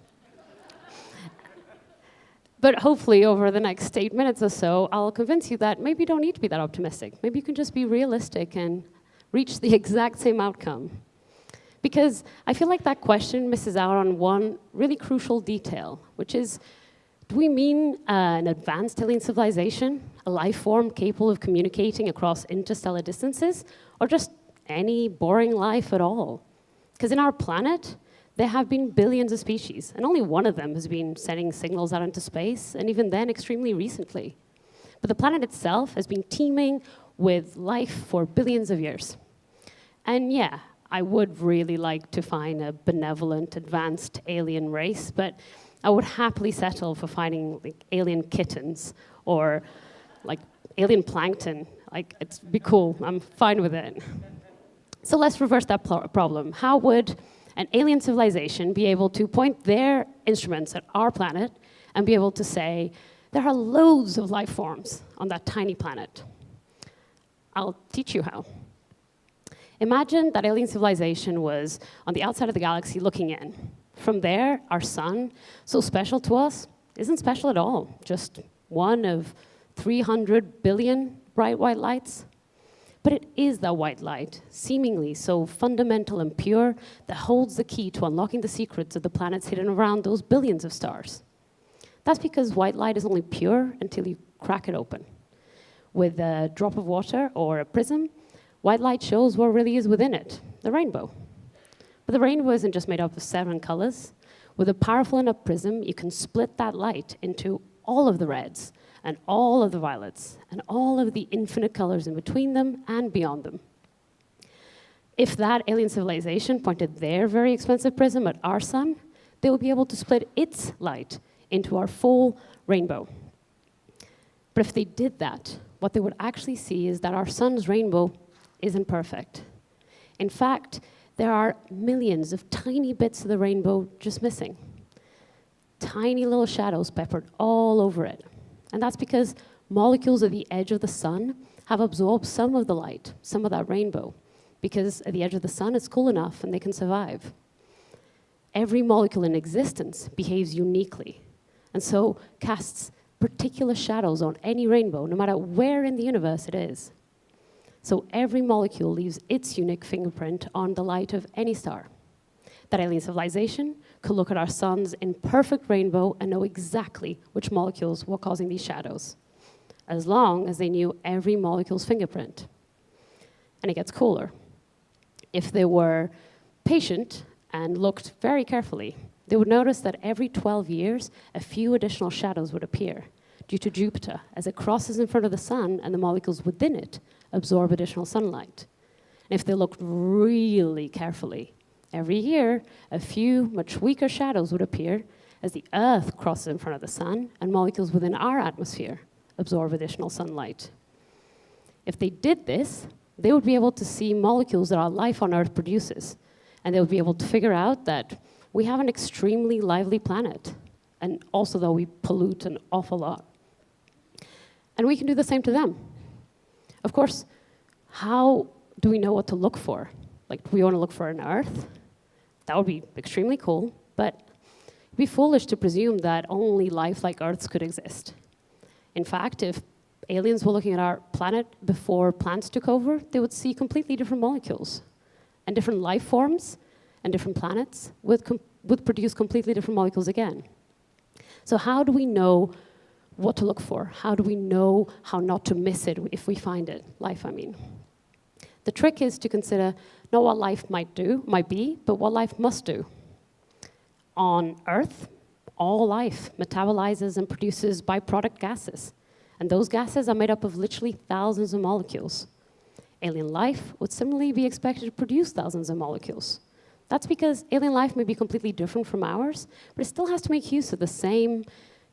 But hopefully, over the next 8 minutes or so, I'll convince you that maybe you don't need to be that optimistic. Maybe you can just be realistic and reach the exact same outcome. Because I feel like that question misses out on one really crucial detail, which is, do we mean an advanced alien civilization, a life form capable of communicating across interstellar distances, or just any boring life at all? Because in our planet, there have been billions of species, and only one of them has been sending signals out into space, and even then extremely recently. But the planet itself has been teeming with life for billions of years. And yeah, I would really like to find a benevolent, advanced alien race, but I would happily settle for finding like alien kittens or like alien plankton. Like, it'd be cool. I'm fine with it. So let's reverse that problem. How would an alien civilization be able to point their instruments at our planet and be able to say, there are loads of life forms on that tiny planet? I'll teach you how. Imagine that alien civilization was on the outside of the galaxy looking in. From there, our sun, so special to us, isn't special at all, just one of 300 billion bright white lights. But it is that white light, seemingly so fundamental and pure, that holds the key to unlocking the secrets of the planets hidden around those billions of stars. That's because white light is only pure until you crack it open. With a drop of water or a prism, white light shows what really is within it, the rainbow. But the rainbow isn't just made up of 7 colors. With a powerful enough prism, you can split that light into all of the reds, and all of the violets, and all of the infinite colors in between them and beyond them. If that alien civilization pointed their very expensive prism at our sun, they would be able to split its light into our full rainbow. But if they did that, what they would actually see is that our sun's rainbow isn't perfect. In fact, there are millions of tiny bits of the rainbow just missing. Tiny little shadows peppered all over it. And that's because molecules at the edge of the sun have absorbed some of the light, some of that rainbow, because at the edge of the sun it's cool enough and they can survive. Every molecule in existence behaves uniquely, and so casts particular shadows on any rainbow, no matter where in the universe it is. So every molecule leaves its unique fingerprint on the light of any star. That alien civilization could look at our sun's imperfect rainbow and know exactly which molecules were causing these shadows, as long as they knew every molecule's fingerprint. And it gets cooler. If they were patient and looked very carefully, they would notice that every 12 years, a few additional shadows would appear due to Jupiter as it crosses in front of the sun and the molecules within it absorb additional sunlight. And if they looked really carefully, every year, a few much weaker shadows would appear as the Earth crosses in front of the sun and molecules within our atmosphere absorb additional sunlight. If they did this, they would be able to see molecules that our life on Earth produces, and they would be able to figure out that we have an extremely lively planet, and also that we pollute an awful lot. And we can do the same to them. Of course, how do we know what to look for? Like, do we want to look for an Earth? That would be extremely cool, but it'd be foolish to presume that only life like Earth's could exist. In fact, if aliens were looking at our planet before plants took over, they would see completely different molecules. And different life forms and different planets would produce completely different molecules again. So how do we know what to look for? How do we know how not to miss it if we find it? Life, I mean. The trick is to consider not what life might be, but what life must do. On Earth, all life metabolizes and produces byproduct gases. And those gases are made up of literally thousands of molecules. Alien life would similarly be expected to produce thousands of molecules. That's because alien life may be completely different from ours, but it still has to make use of the same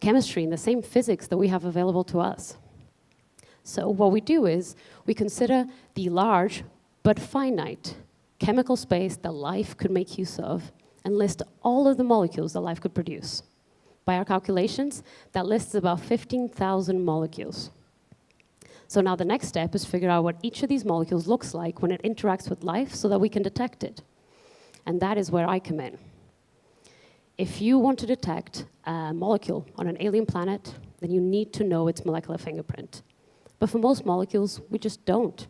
chemistry and the same physics that we have available to us. So what we do is we consider the large but finite chemical space that life could make use of and list all of the molecules that life could produce. By our calculations, that lists about 15,000 molecules. So now the next step is figure out what each of these molecules looks like when it interacts with life so that we can detect it. And that is where I come in. If you want to detect a molecule on an alien planet, then you need to know its molecular fingerprint. But for most molecules, we just don't.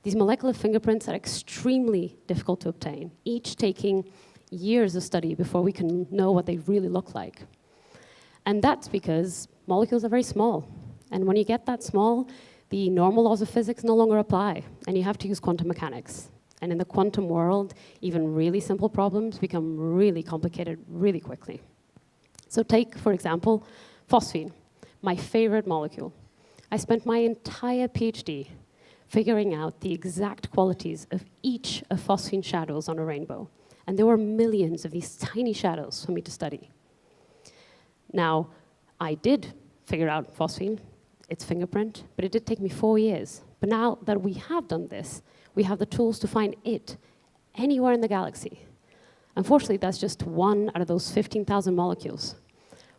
These molecular fingerprints are extremely difficult to obtain, each taking years of study before we can know what they really look like. And that's because molecules are very small. And when you get that small, the normal laws of physics no longer apply, and you have to use quantum mechanics. And in the quantum world, even really simple problems become really complicated really quickly. So take, for example, phosphine, my favorite molecule. I spent my entire PhD figuring out the exact qualities of each of phosphine shadows on a rainbow. And there were millions of these tiny shadows for me to study. Now, I did figure out phosphine, its fingerprint, but it did take me 4 years. But now that we have done this, we have the tools to find it anywhere in the galaxy. Unfortunately, that's just one out of those 15,000 molecules.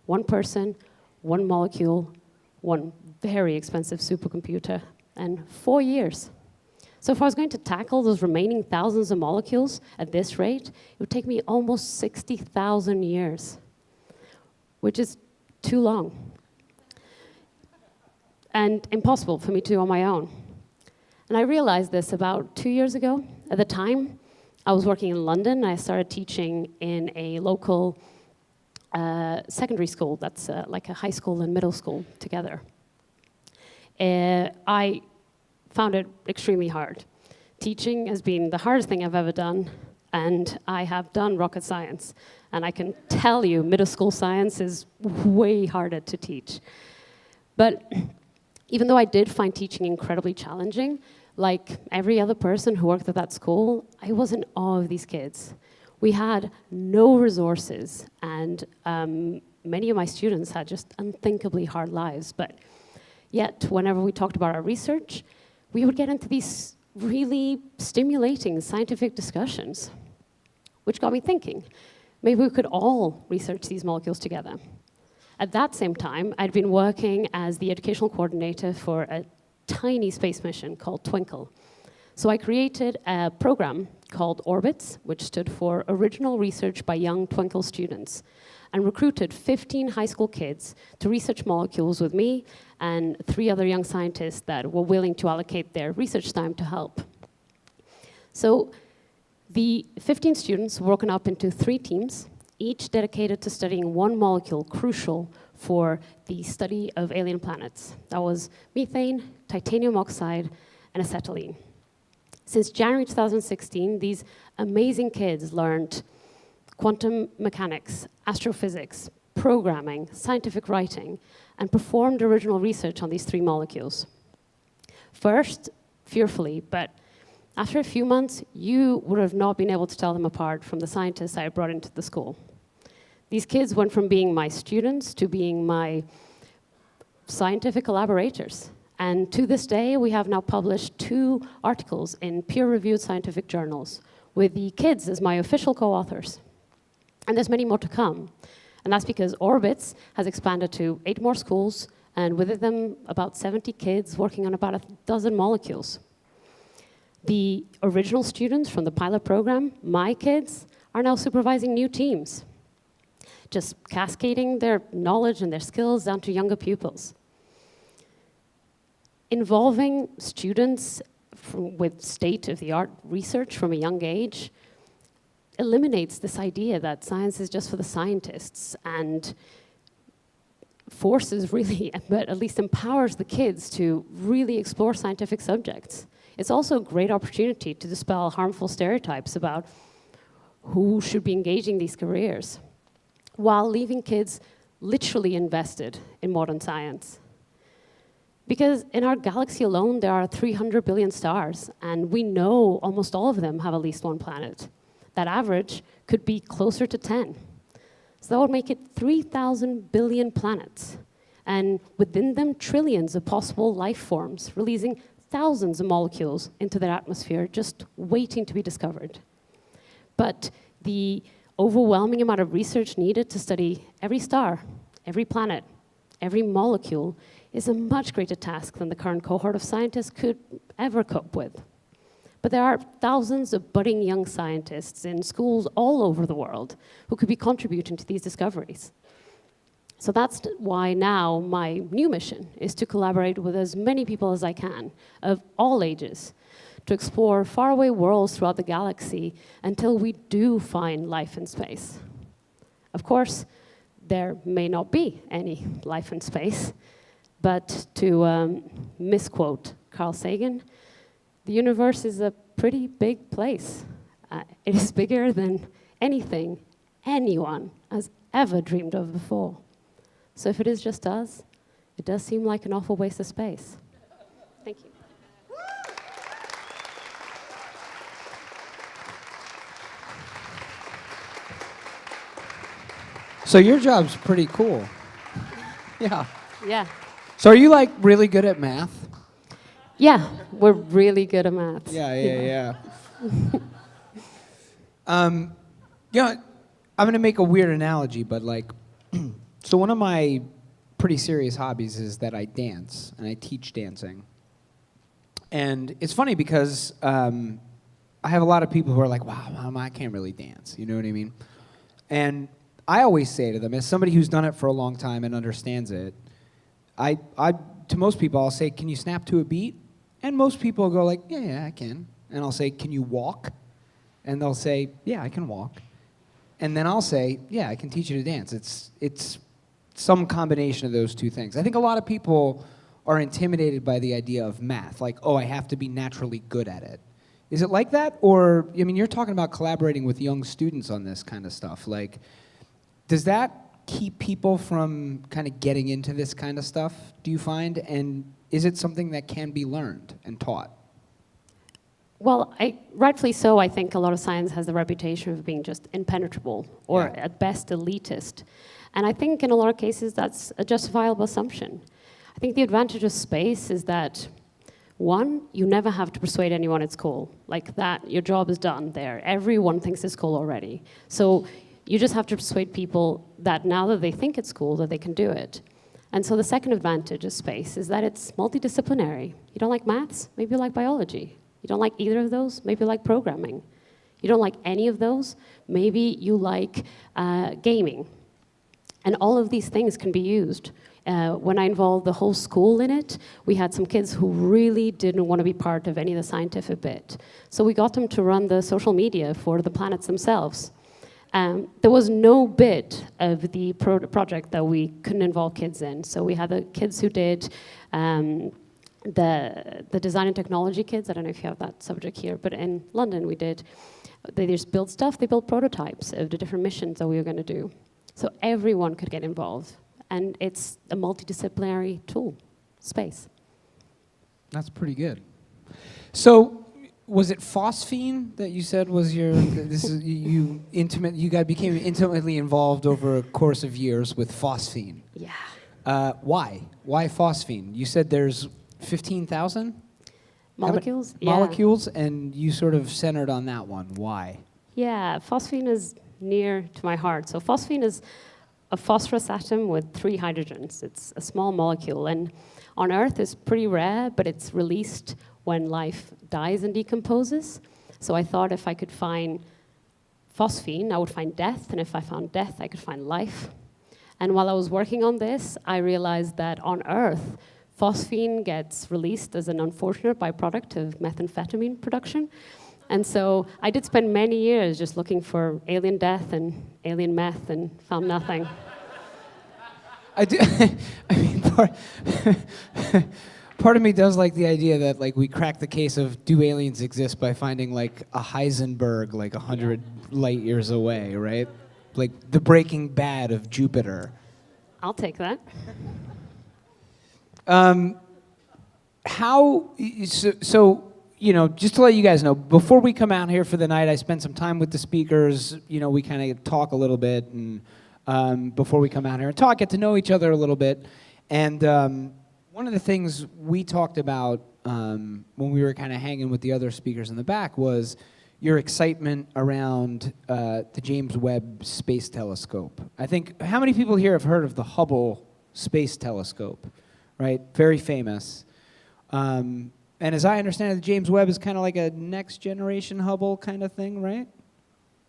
One person, one molecule, one very expensive supercomputer, and 4 years. So if I was going to tackle those remaining thousands of molecules at this rate, it would take me almost 60,000 years, which is too long and impossible for me to do on my own. And I realized this about 2 years ago. At the time, I was working in London, and I started teaching in a local secondary school that's like a high school and middle school together. I found it extremely hard. Teaching has been the hardest thing I've ever done, and I have done rocket science. And I can tell you, middle school science is way harder to teach. But even though I did find teaching incredibly challenging, like every other person who worked at that school, I was in awe of these kids. We had no resources, and many of my students had just unthinkably hard lives. But yet, whenever we talked about our research, we would get into these really stimulating scientific discussions, which got me thinking, maybe we could all research these molecules together. At that same time, I'd been working as the educational coordinator for a tiny space mission called Twinkle. So I created a program called Orbits, which stood for Original Research by Young Twinkle Students, and recruited 15 high school kids to research molecules with me and 3 other young scientists that were willing to allocate their research time to help. So the 15 students were broken up into 3 teams, each dedicated to studying one molecule crucial for the study of alien planets. That was methane, titanium oxide, and acetylene. Since January 2016, these amazing kids learned quantum mechanics, astrophysics, programming, scientific writing, and performed original research on these 3 molecules. First, fearfully, but after a few months, you would have not been able to tell them apart from the scientists I brought into the school. These kids went from being my students to being my scientific collaborators. And to this day, we have now published 2 articles in peer-reviewed scientific journals with the kids as my official co-authors. And there's many more to come. And that's because Orbits has expanded to 8 more schools, and with them, about 70 kids working on about 12 molecules. The original students from the pilot program, my kids, are now supervising new teams, just cascading their knowledge and their skills down to younger pupils. Involving students with state-of-the-art research from a young age eliminates this idea that science is just for the scientists and forces really, but at least empowers the kids to really explore scientific subjects. It's also a great opportunity to dispel harmful stereotypes about who should be engaging these careers. while leaving kids literally invested in modern science. Because in our galaxy alone, there are 300 billion stars, and we know almost all of them have at least one planet. That average could be closer to 10. So that would make it 3,000 billion planets, and within them, trillions of possible life forms, releasing thousands of molecules into their atmosphere, just waiting to be discovered. But the overwhelming amount of research needed to study every star, every planet, every molecule is a much greater task than the current cohort of scientists could ever cope with. But there are thousands of budding young scientists in schools all over the world who could be contributing to these discoveries. So that's why now my new mission is to collaborate with as many people as I can, of all ages, to explore faraway worlds throughout the galaxy until we do find life in space. Of course, there may not be any life in space, but to misquote Carl Sagan, the universe is a pretty big place. It is bigger than anything anyone has ever dreamed of before. So if it is just us, it does seem like an awful waste of space. Thank you. So your job's pretty cool. Yeah. Yeah. So are you like really good at math? Yeah, we're really good at maths. Yeah. I'm going to make a weird analogy, but like, so one of my pretty serious hobbies is that I dance, and I teach dancing. And it's funny because I have a lot of people who are like, wow, Mom, I can't really dance. You know what I mean? And I always say to them, as somebody who's done it for a long time and understands it, to most people, I'll say, can you snap to a beat? And most people go like, yeah, I can. And I'll say, can you walk? And they'll say, yeah, I can walk. And then I'll say, yeah, I can teach you to dance. It's some combination of those two things. I think a lot of people are intimidated by the idea of math, like, oh, I have to be naturally good at it. Is it like that? Or, I mean, you're talking about collaborating with young students on this kind of stuff. Like, does that keep people from kind of getting into this kind of stuff, do you find? And is it something that can be learned and taught? Well, rightfully so. I think a lot of science has the reputation of being just impenetrable or at best elitist. And I think in a lot of cases that's a justifiable assumption. I think the advantage of space is that, one, you never have to persuade anyone it's cool. Like that, your job is done there. Everyone thinks it's cool already. So you just have to persuade people that now that they think it's cool, that they can do it. And so the second advantage of space is that it's multidisciplinary. You don't like maths? Maybe you like biology. You don't like either of those? Maybe you like programming. You don't like any of those? Maybe you like gaming. And all of these things can be used. When I involved the whole school in it, we had some kids who really didn't want to be part of any of the scientific bit. So we got them to run the social media for the planets themselves. There was no bit of the project that we couldn't involve kids in. So we had the kids who did the design and technology kids. I don't know if you have that subject here, but in London they just built stuff. They built prototypes of the different missions that we were going to do. So everyone could get involved. And it's a multidisciplinary tool, space. That's pretty good. So, was it phosphine that you said was your? You became intimately involved over a course of years with phosphine. Yeah. Why? Why phosphine? You said there's 15,000 molecules. Molecules, and you sort of centered on that one. Why? Yeah, phosphine is near to my heart. So phosphine is a phosphorus atom with 3 hydrogens. It's a small molecule, and on Earth it's pretty rare, but it's released when life dies and decomposes. So I thought if I could find phosphine, I would find death, and if I found death, I could find life. And while I was working on this, I realized that on Earth, phosphine gets released as an unfortunate byproduct of methamphetamine production. And so I did spend many years just looking for alien death and alien meth and found nothing. I mean, part of me does like the idea that like we crack the case of do aliens exist by finding like a Heisenberg like 100 light years away, right? like the Breaking Bad of Jupiter. I'll take that. Just to let you guys know, before we come out here for the night, I spent some time with the speakers. We kind of talk a little bit, and before we come out here and talk, get to know each other a little bit. And one of the things we talked about when we were kind of hanging with the other speakers in the back was your excitement around the James Webb Space Telescope. I think, how many people here have heard of the Hubble Space Telescope, right? Very famous. And as I understand it, the James Webb is kind of like a next generation Hubble kind of thing, right?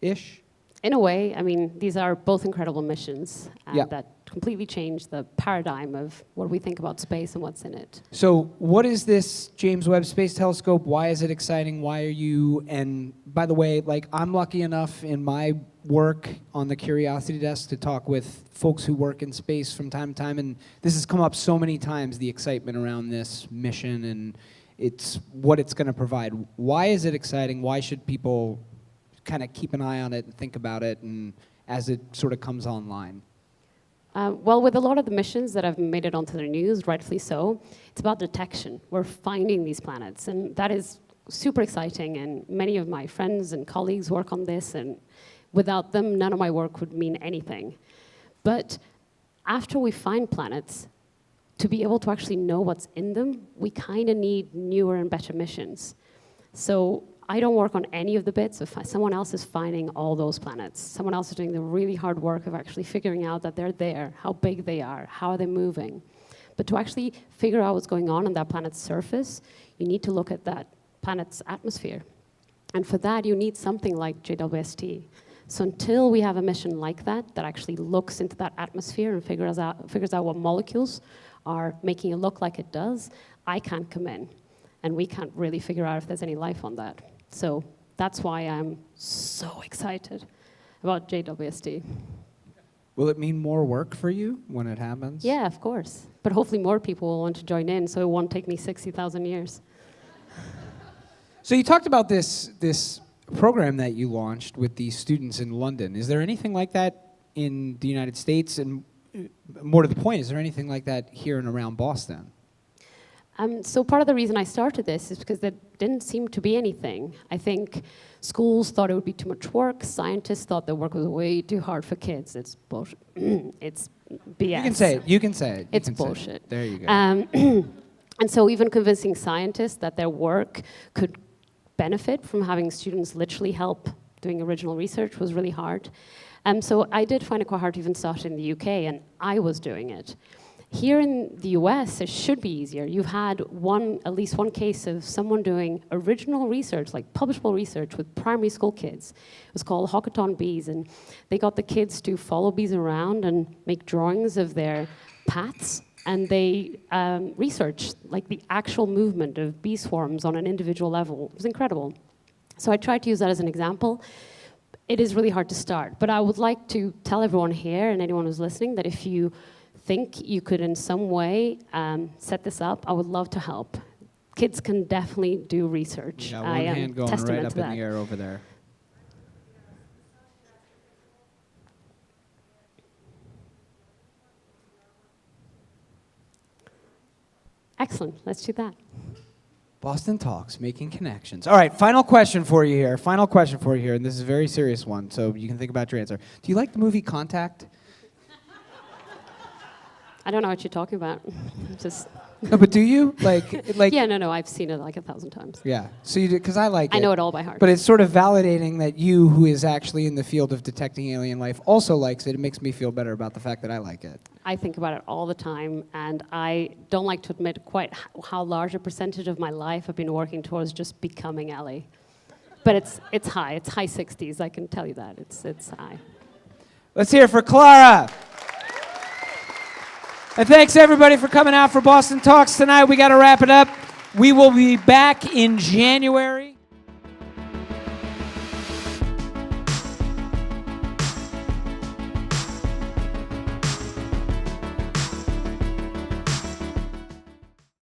Ish? In a way, I mean, these are both incredible missions Yeah. that completely change the paradigm of what we think about space and what's in it. So what is this James Webb Space Telescope? Why is it exciting? Why are you, and by the way, like I'm lucky enough in my work on the Curiosity Desk to talk with folks who work in space from time to time, and this has come up so many times, the excitement around this mission and it's what it's going to provide. Why is it exciting? Why should people kind of keep an eye on it and think about it and as it sort of comes online? Well, with a lot of the missions that have made it onto the news, rightfully so, it's about detection. We're finding these planets, and that is super exciting, and many of my friends and colleagues work on this, and without them, none of my work would mean anything. But after we find planets, to be able to actually know what's in them, we kind of need newer and better missions. So I don't work on any of the bits. If someone else is finding all those planets, someone else is doing the really hard work of actually figuring out that they're there, how big they are, how are they moving. But to actually figure out what's going on that planet's surface, you need to look at that planet's atmosphere. And for that, you need something like JWST. So until we have a mission like that, that actually looks into that atmosphere and figures out what molecules are making it look like it does, I can't come in. And we can't really figure out if there's any life on that. So that's why I'm so excited about JWST. Will it mean more work for you when it happens? Yeah, of course. But hopefully more people will want to join in, so it won't take me 60,000 years. So you talked about this program that you launched with these students in London. Is there anything like that in the United States? And more to the point, is there anything like that here and around Boston? So part of the reason I started this is because there didn't seem to be anything. I think schools thought it would be too much work. Scientists thought the work was way too hard for kids. It's bullshit. It's BS. You can say it. You can say it. It's bullshit. There you go. And so even convincing scientists that their work could benefit from having students literally help doing original research was really hard. So I did find it quite hard to even start in the UK, and I was doing it. Here in the US, it should be easier. You've had at least one case of someone doing original research, like publishable research with primary school kids. It was called Hackathon Bees, and they got the kids to follow bees around and make drawings of their paths, and they researched like the actual movement of bee swarms on an individual level. It was incredible. So I tried to use that as an example. It is really hard to start, but I would like to tell everyone here and anyone who's listening that if you think you could in some way set this up, I would love to help. Kids can definitely do research. Yeah, one hand going right up in the air over there. Excellent, let's do that. Boston Talks, making connections. All right, final question for you here. Final question for you here, and this is a very serious one, so you can think about your answer. Do you like the movie Contact? I don't know what you're talking about. Just No, but do you? Like yeah, no, I've seen it like 1,000 times. Yeah, so you do, because I like it. I know it all by heart. But it's sort of validating that you, who is actually in the field of detecting alien life, also likes it. It makes me feel better about the fact that I like it. I think about it all the time, and I don't like to admit quite how large a percentage of my life I've been working towards just becoming Ellie. But it's high. It's high 60s, I can tell you that. It's high. Let's hear it for Clara. And thanks, everybody, for coming out for Boston Talks tonight. We got to wrap it up. We will be back in January.